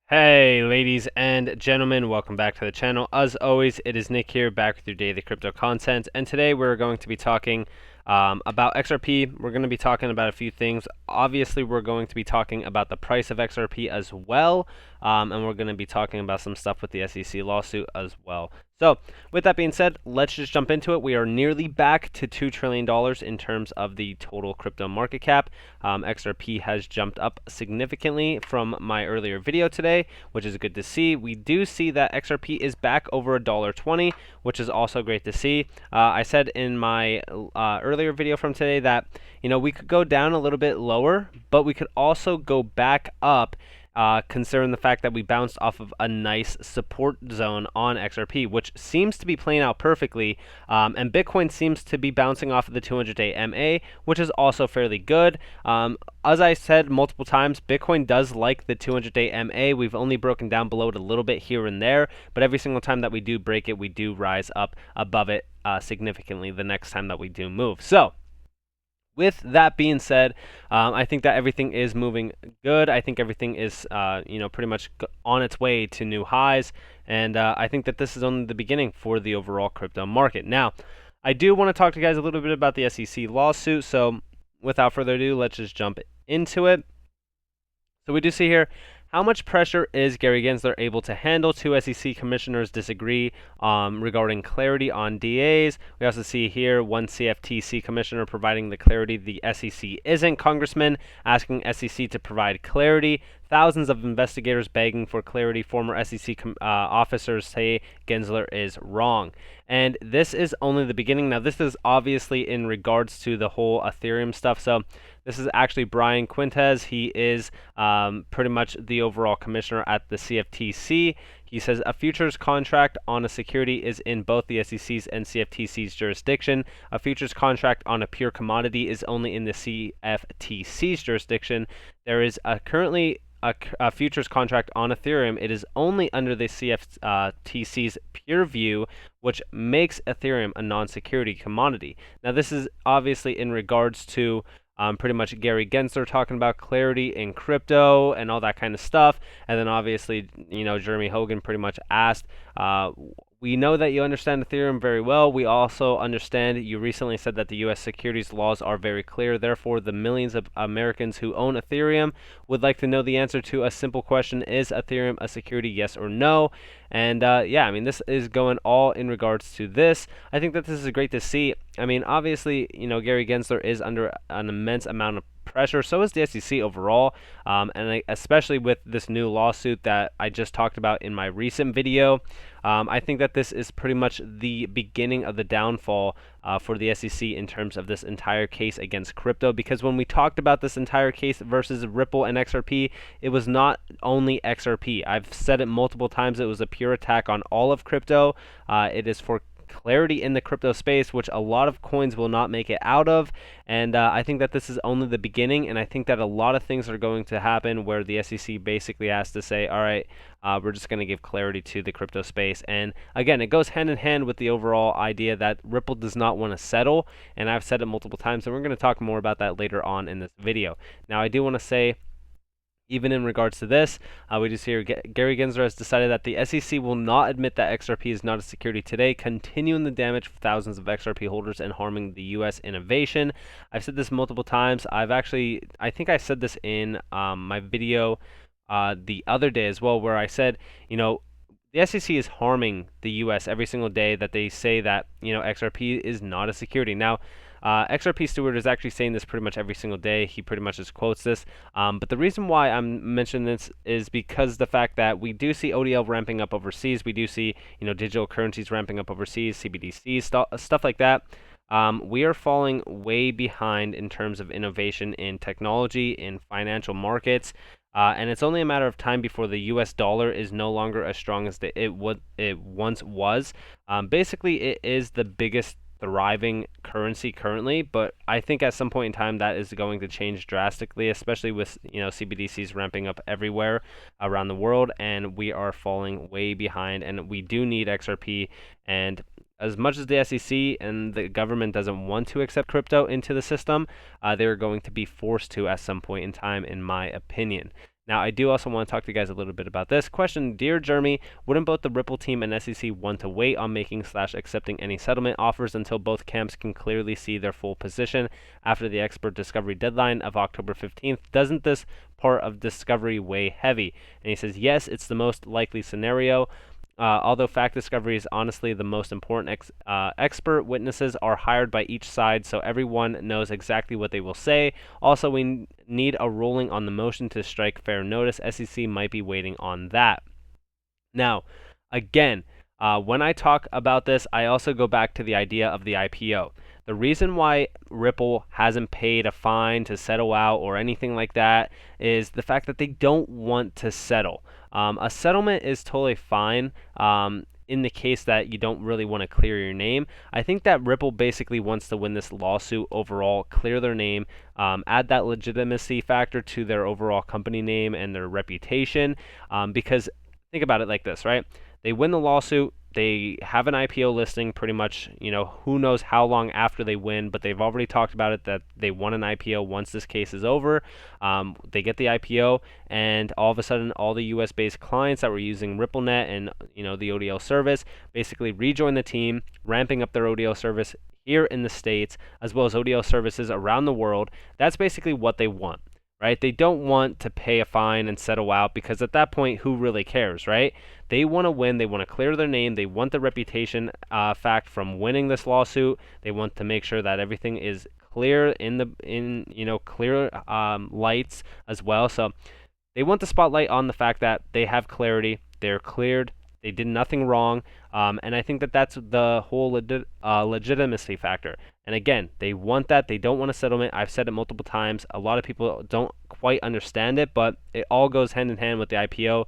Hey ladies and gentlemen, welcome back to the channel. As always, it is Nick here, back with your daily crypto content, and today we're going to be talking about XRP. We're going to be talking about a few things. Obviously, we're going to be talking about the price of XRP as well, and we're going to be talking about some stuff with the SEC lawsuit as well. So, with that being said, let's just jump into it. We are nearly back to $2 trillion in terms of the total crypto market cap. XRP has jumped up significantly from my earlier video today, which is good to see. We do see that XRP is back over $1.20, which is also great to see. I said in my earlier video from today that we could go down a little bit lower, but we could also go back up. Considering the fact that we bounced off of a nice support zone on XRP, which seems to be playing out perfectly, and Bitcoin seems to be bouncing off of the 200-day MA, which is also fairly good. As I said multiple times, Bitcoin does like the 200-day MA. We've only broken down below it a little bit here and there, but every single time that we do break it, we do rise up above it significantly the next time that we do move. So, with that being said, I think that everything is moving good. I think everything is, pretty much on its way to new highs, and I think that this is only the beginning for the overall crypto market. Now, I do want to talk to you guys a little bit about the SEC lawsuit, so without further ado, let's just jump into it. So we do see here, how much pressure is Gary Gensler able to handle? Two SEC commissioners disagree regarding clarity on DAs. We also see here one CFTC commissioner providing the clarity the SEC isn't. Congressman asking SEC to provide clarity. Thousands of investigators begging for clarity. Former SEC officers say Gensler is wrong. And this is only the beginning. Now, this is obviously in regards to the whole Ethereum stuff. So this is actually Brian Quintes. He is pretty much the overall commissioner at the CFTC. He says a futures contract on a security is in both the SEC's and CFTC's jurisdiction. A futures contract on a pure commodity is only in the CFTC's jurisdiction. There is currently a futures contract on Ethereum. It is only under the CFTC's pure view, which makes Ethereum a non-security commodity. Now, this is obviously in regards to pretty much Gary Gensler talking about clarity in crypto and all that kind of stuff. And then obviously, Jeremy Hogan pretty much asked, we know that you understand Ethereum very well. We also understand you recently said that the U.S. securities laws are very clear. Therefore, the millions of Americans who own Ethereum would like to know the answer to a simple question: is Ethereum a security, yes or no? And this is going all in regards to this. I think that this is great to see. Obviously, Gary Gensler is under an immense amount of pressure. So is the SEC overall, and especially with this new lawsuit that I just talked about in my recent video. I think that this is pretty much the beginning of the downfall for the SEC in terms of this entire case against crypto, because when we talked about this entire case versus Ripple and XRP, it was not only XRP. I've said it multiple times. It was a pure attack on all of crypto. It is for clarity in the crypto space, which a lot of coins will not make it out of. And I think that this is only the beginning, and I think that a lot of things are going to happen where the SEC basically has to say, all right, we're just going to give clarity to the crypto space. And again, it goes hand in hand with the overall idea that Ripple does not want to settle, and I've said it multiple times, and we're going to talk more about that later on in this video. Now, I do want to say, even in regards to this, we just hear Gary Gensler has decided that the SEC will not admit that XRP is not a security today, continuing the damage for thousands of XRP holders and harming the U.S. innovation. I've said this multiple times. I think I said this in my video the other day as well, where I said, the SEC is harming the U.S. every single day that they say that, XRP is not a security. Now, XRP Stewart is actually saying this pretty much every single day. He pretty much just quotes this. But the reason why I'm mentioning this is because the fact that we do see ODL ramping up overseas. We do see, digital currencies ramping up overseas, CBDCs, stuff like that. We are falling way behind in terms of innovation in technology, in financial markets. And it's only a matter of time before the U.S. dollar is no longer as strong as it once was. Basically, it is the biggest thriving currency currently, but I think at some point in time that is going to change drastically, especially with CBDCs ramping up everywhere around the world, and we are falling way behind, and we do need XRP. And as much as the SEC and the government doesn't want to accept crypto into the system, they're going to be forced to at some point in time, in my opinion. Now, I do also want to talk to you guys a little bit about this question. Dear Jeremy, wouldn't both the Ripple team and SEC want to wait on making/accepting any settlement offers until both camps can clearly see their full position after the expert discovery deadline of October 15th? Doesn't this part of discovery weigh heavy? And he says, yes, it's the most likely scenario. Although fact discovery is honestly the most important, expert witnesses are hired by each side, so everyone knows exactly what they will say. Also, we need a ruling on the motion to strike fair notice. SEC might be waiting on that. Now, again, when I talk about this, I also go back to the idea of the IPO. The reason why Ripple hasn't paid a fine to settle out or anything like that is the fact that they don't want to settle. A settlement is totally fine in the case that you don't really want to clear your name. I think that Ripple basically wants to win this lawsuit overall, clear their name, add that legitimacy factor to their overall company name and their reputation. Because think about it like this, right? They win the lawsuit. They have an IPO listing pretty much, who knows how long after they win, but they've already talked about it that they want an IPO once this case is over. They get the IPO, and all of a sudden, all the US-based clients that were using RippleNet and, the ODL service basically rejoin the team, ramping up their ODL service here in the States, as well as ODL services around the world. That's basically what they want. Right? They don't want to pay a fine and settle out because at that point, who really cares, right? They want to win. They want to clear their name. They want the reputation fact from winning this lawsuit. They want to make sure that everything is clear clear lights as well. So they want the spotlight on the fact that they have clarity. They're cleared. They did nothing wrong. And I think that that's the whole legitimacy factor. And again, they want that. They don't want a settlement. I've said it multiple times. A lot of people don't quite understand it, but it all goes hand in hand with the IPO,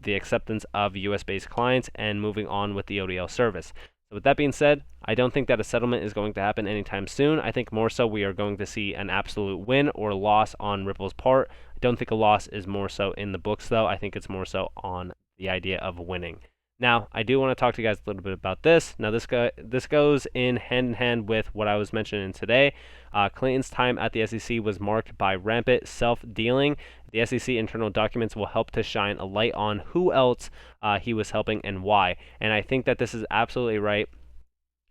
the acceptance of US-based clients, and moving on with the ODL service. So with that being said, I don't think that a settlement is going to happen anytime soon. I think more so we are going to see an absolute win or loss on Ripple's part. I don't think a loss is more so in the books, though. I think it's more so on the idea of winning. Now, I do want to talk to you guys a little bit about this. Now, this goes in hand with what I was mentioning today. Clinton's time at the SEC was marked by rampant self-dealing. The SEC internal documents will help to shine a light on who else he was helping and why. And I think that this is absolutely right.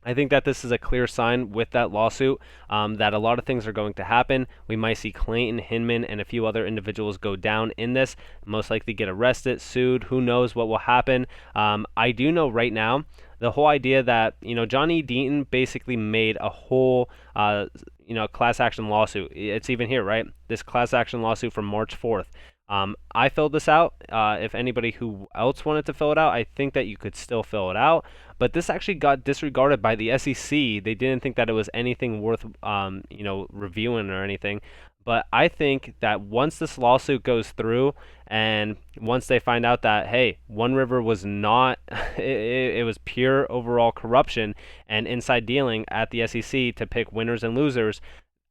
I think that this is a clear sign with that lawsuit that a lot of things are going to happen. We might see Clayton, Hinman, and a few other individuals go down in this, most likely get arrested, sued. Who knows what will happen? I do know right now the whole idea that, Johnny Deaton basically made a whole, class action lawsuit. It's even here, right? This class action lawsuit from March 4th. I filled this out. If anybody who else wanted to fill it out, I think that you could still fill it out. But this actually got disregarded by the SEC. They didn't think that it was anything worth, reviewing or anything. But I think that once this lawsuit goes through, and once they find out that, hey, One River was not, it was pure overall corruption and inside dealing at the SEC to pick winners and losers,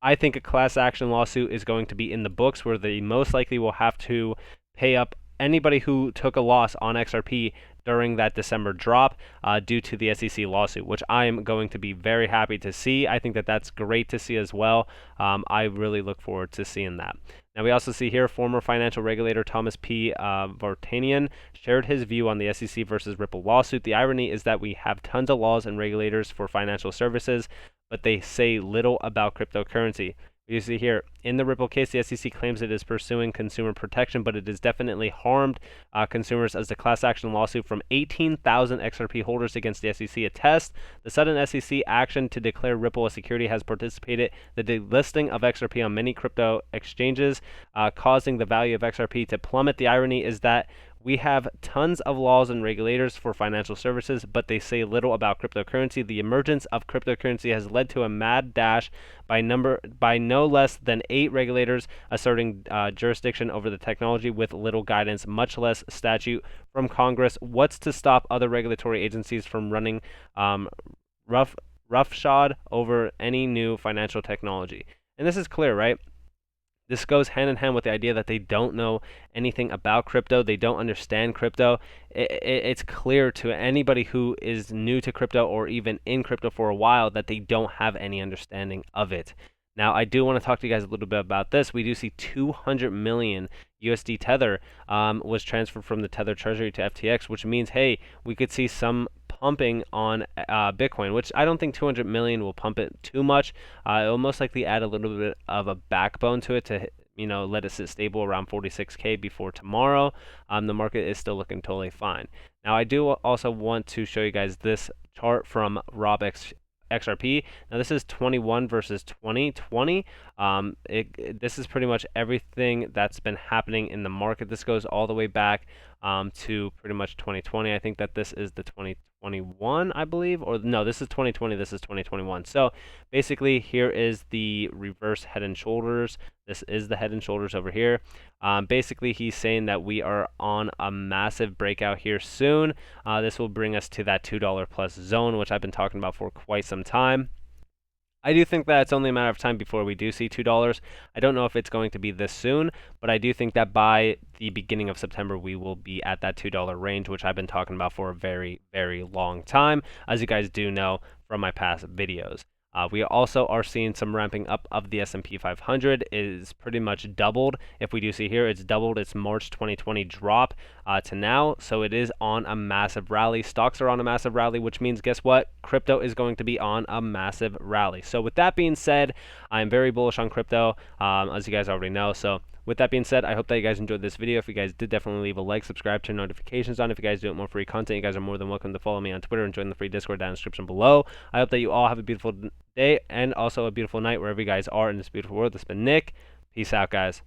I think a class action lawsuit is going to be in the books where they most likely will have to pay up anybody who took a loss on XRP during that December drop due to the SEC lawsuit, which I am going to be very happy to see. I think that that's great to see as well. I really look forward to seeing that. Now, we also see here former financial regulator Thomas P. Vartanian shared his view on the SEC versus Ripple lawsuit. The irony is that we have tons of laws and regulators for financial services, but they say little about cryptocurrency. You see here, in the Ripple case, the SEC claims it is pursuing consumer protection, but it has definitely harmed consumers, as the class action lawsuit from 18,000 XRP holders against the SEC attests. The sudden SEC action to declare Ripple a security has participated the delisting of XRP on many crypto exchanges, causing the value of XRP to plummet. The irony is that we have tons of laws and regulators for financial services, but they say little about cryptocurrency. The emergence of cryptocurrency has led to a mad dash by no less than 8 regulators asserting jurisdiction over the technology with little guidance, much less statute from Congress. What's to stop other regulatory agencies from running roughshod over any new financial technology? And this is clear, right? This goes hand in hand with the idea that they don't know anything about crypto. They don't understand crypto. It's clear to anybody who is new to crypto or even in crypto for a while that they don't have any understanding of it. Now, I do want to talk to you guys a little bit about this. We do see 200 million USD Tether was transferred from the Tether Treasury to FTX, which means, hey, we could see some pumping on Bitcoin, which I don't think 200 million will pump it too much. It will most likely add a little bit of a backbone to it to let it sit stable around 46K before tomorrow. The market is still looking totally fine. Now, I do also want to show you guys this chart from XRP. Now this is 21 versus 2020. This is pretty much everything that's been happening in the market. This goes all the way back to pretty much 2020. I think that this is the 2021, I believe, or no, this is 2020, this is 2021. So basically here is the reverse head and shoulders. This is the head and shoulders over here. Basically he's saying that we are on a massive breakout here soon. This will bring us to that $2 plus zone, which I've been talking about for quite some time. I do think that it's only a matter of time before we do see $2. I don't know if it's going to be this soon, but I do think that by the beginning of September, we will be at that $2 range, which I've been talking about for a very, very long time, as you guys do know from my past videos. We also are seeing some ramping up of the S&P 500. It is pretty much doubled. If we do see here, it's doubled its March 2020 drop to now. So it is on a massive rally. Stocks are on a massive rally, which means guess what? Crypto is going to be on a massive rally. So with that being said, I'm very bullish on crypto, as you guys already know. So with that being said, I hope that you guys enjoyed this video. If you guys did, definitely leave a like, subscribe, turn notifications on. If you guys do want more free content, you guys are more than welcome to follow me on Twitter and join the free Discord down in the description below. I hope that you all have a beautiful day and also a beautiful night wherever you guys are in this beautiful world. This has been Nick. Peace out, guys.